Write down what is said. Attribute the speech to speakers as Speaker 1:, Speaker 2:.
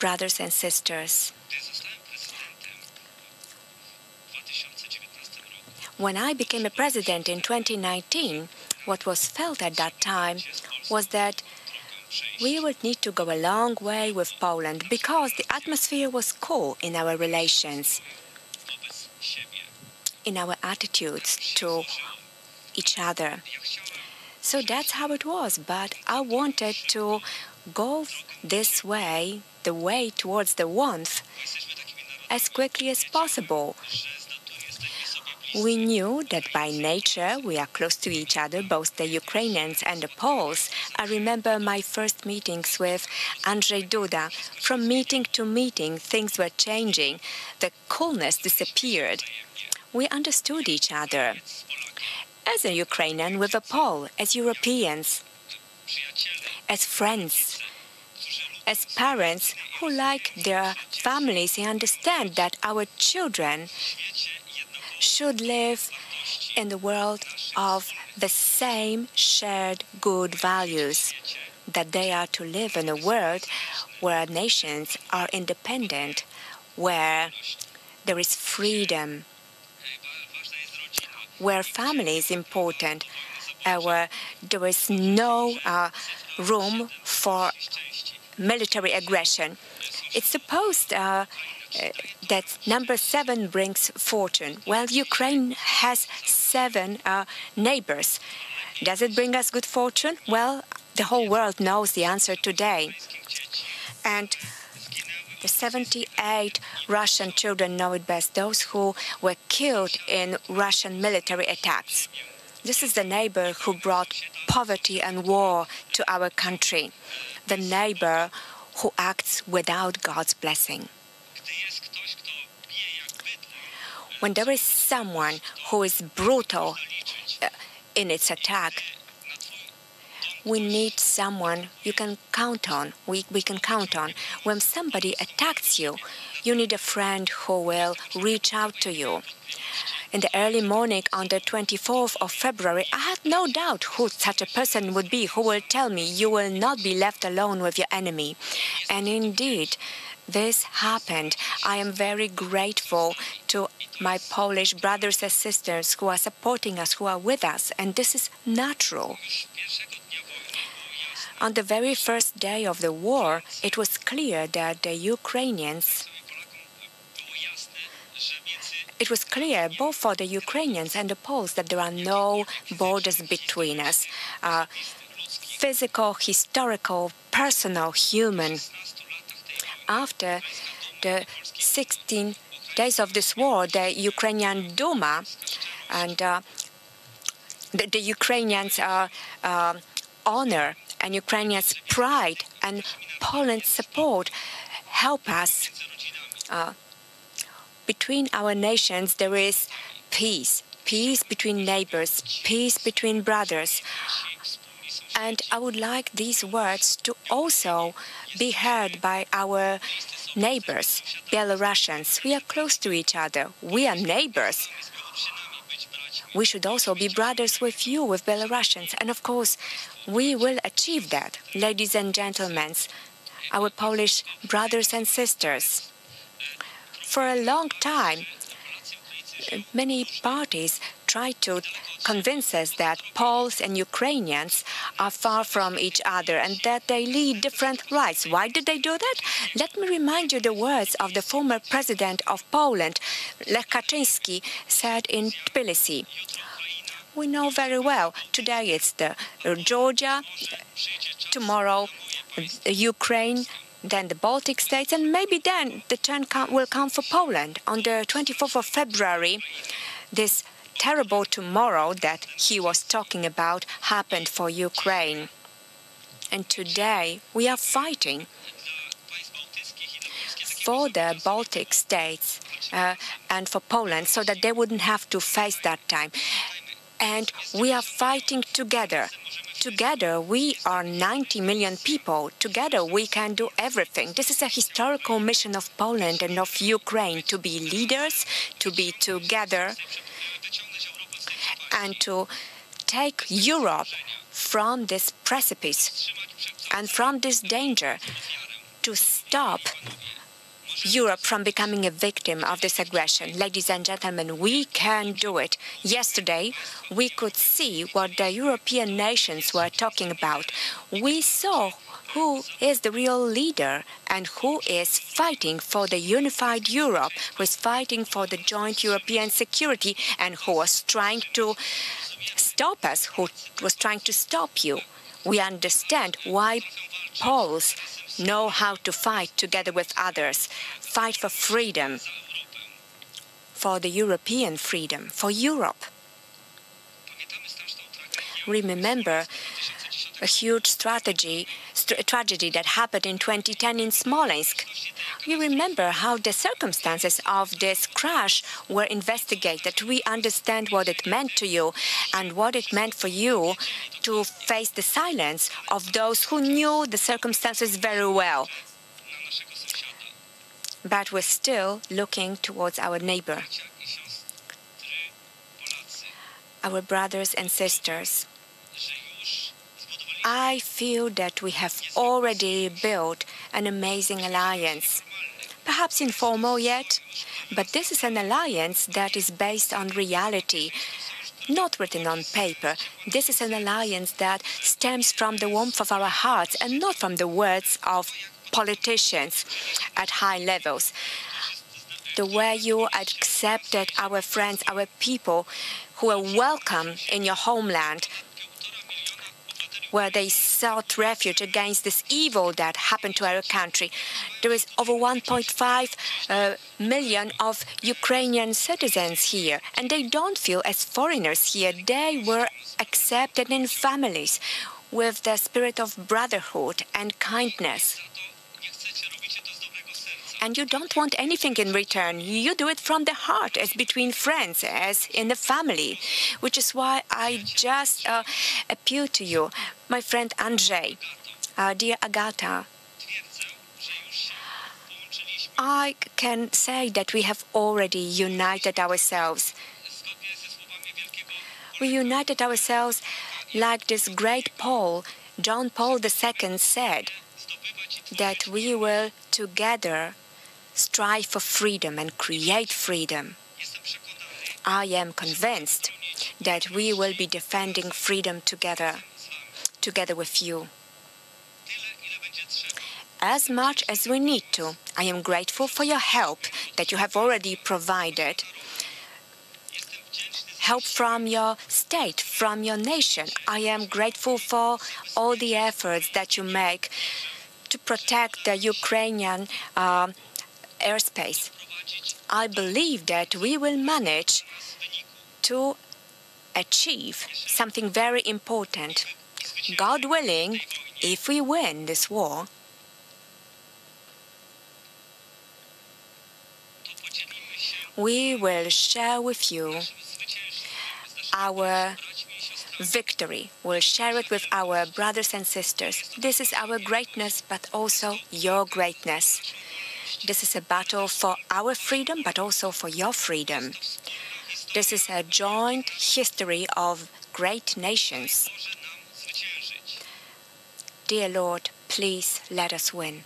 Speaker 1: brothers and sisters, when I became a president in 2019, what was felt at that time was that we would need to go a long way with Poland because the atmosphere was cool in our relations, in our attitudes to each other. So that's how it was, but I wanted to go this way, the way towards the warmth, as quickly as possible. We knew that by nature we are close to each other, both the Ukrainians and the Poles. I remember my first meetings with Andrzej Duda. From meeting to meeting, things were changing. The coolness disappeared. We understood each other. As a Ukrainian with a Pole, as Europeans, as friends, as parents who like their families and understand that our children should live in the world of the same shared good values, that they are to live in a world where nations are independent, where there is freedom, where family is important, where there is no room for military aggression. It's supposed that number 7 brings fortune. Well, Ukraine has 7 neighbors. Does it bring us good fortune? Well, the whole world knows the answer today. And the 78 Russian children know it best, those who were killed in Russian military attacks. This is the neighbor who brought poverty and war to our country, the neighbor who acts without God's blessing. When there is someone who is brutal in its attack, we need someone you can count on, we can count on. When somebody attacks you, you need a friend who will reach out to you. In the early morning on the 24th of February, I had no doubt who such a person would be, who will tell me you will not be left alone with your enemy. And indeed, this happened. I am very grateful to my Polish brothers and sisters who are supporting us, who are with us, and this is natural. On the very first day of the war, it was clear that the Ukrainians, it was clear both for the Ukrainians and the Poles that there are no borders between us. Physical, historical, personal, human. After the 16 days of this war, the Ukrainian Duma and the Ukrainians' honor and Ukrainians' pride and Poland's support help us. Between our nations, there is peace, peace between neighbors, peace between brothers. And I would like these words to also be heard by our neighbors, Belarusians. We are close to each other. We are neighbors. We should also be brothers with you, with Belarusians. And of course, we will achieve that, ladies and gentlemen, our Polish brothers and sisters. For a long time, many parties tried to convince us that Poles and Ukrainians are far from each other and that they lead different lives. Why did they do that? Let me remind you the words of the former president of Poland, Lech Kaczyński, said in Tbilisi. We know very well, today it's Georgia, tomorrow Ukraine, then the Baltic states, and maybe then the turn will come for Poland. On the 24th of February, this terrible tomorrow that he was talking about happened for Ukraine. And today we are fighting for the Baltic states and for Poland so that they wouldn't have to face that time. And we are fighting together. Together, we are 90 million people. Together, we can do everything. This is a historical mission of Poland and of Ukraine, to be leaders, to be together, and to take Europe from this precipice and from this danger, to stop Europe from becoming a victim of this aggression. Ladies and gentlemen, we can do it. Yesterday, we could see what the European nations were talking about. We saw who is the real leader and who is fighting for the unified Europe, who is fighting for the joint European security, and who was trying to stop us, who was trying to stop you. We understand why Poles know how to fight together with others, fight for freedom, for the European freedom, for Europe. Remember a huge tragedy that happened in 2010 in Smolensk. We remember how the circumstances of this crash were investigated. We understand what it meant to you and what it meant for you to face the silence of those who knew the circumstances very well. But we're still looking towards our neighbor, our brothers and sisters. I feel that we have already built an amazing alliance. Perhaps informal yet, but this is an alliance that is based on reality, not written on paper. This is an alliance that stems from the warmth of our hearts and not from the words of politicians at high levels. The way you accepted our friends, our people who were welcome in your homeland, where they sought refuge against this evil that happened to our country. There is over 1.5 million of Ukrainian citizens here, and they don't feel as foreigners here. They were accepted in families with the spirit of brotherhood and kindness. And you don't want anything in return. You do it from the heart, as between friends, as in the family, which is why I just appeal to you, my friend Andrzej, dear Agata. I can say that we have already united ourselves. We united ourselves like this great Paul, John Paul II, said, that we will together strive for freedom and create freedom. I am convinced that we will be defending freedom together with you. As much as we need to, I am grateful for your help that you have already provided. Help from your state, from your nation. I am grateful for all the efforts that you make to protect the Ukrainian airspace. I believe that we will manage to achieve something very important. God willing, if we win this war, we will share with you our victory. We'll share it with our brothers and sisters. This is our greatness, but also your greatness. This is a battle for our freedom, but also for your freedom. This is a joint history of great nations. Dear Lord, please let us win.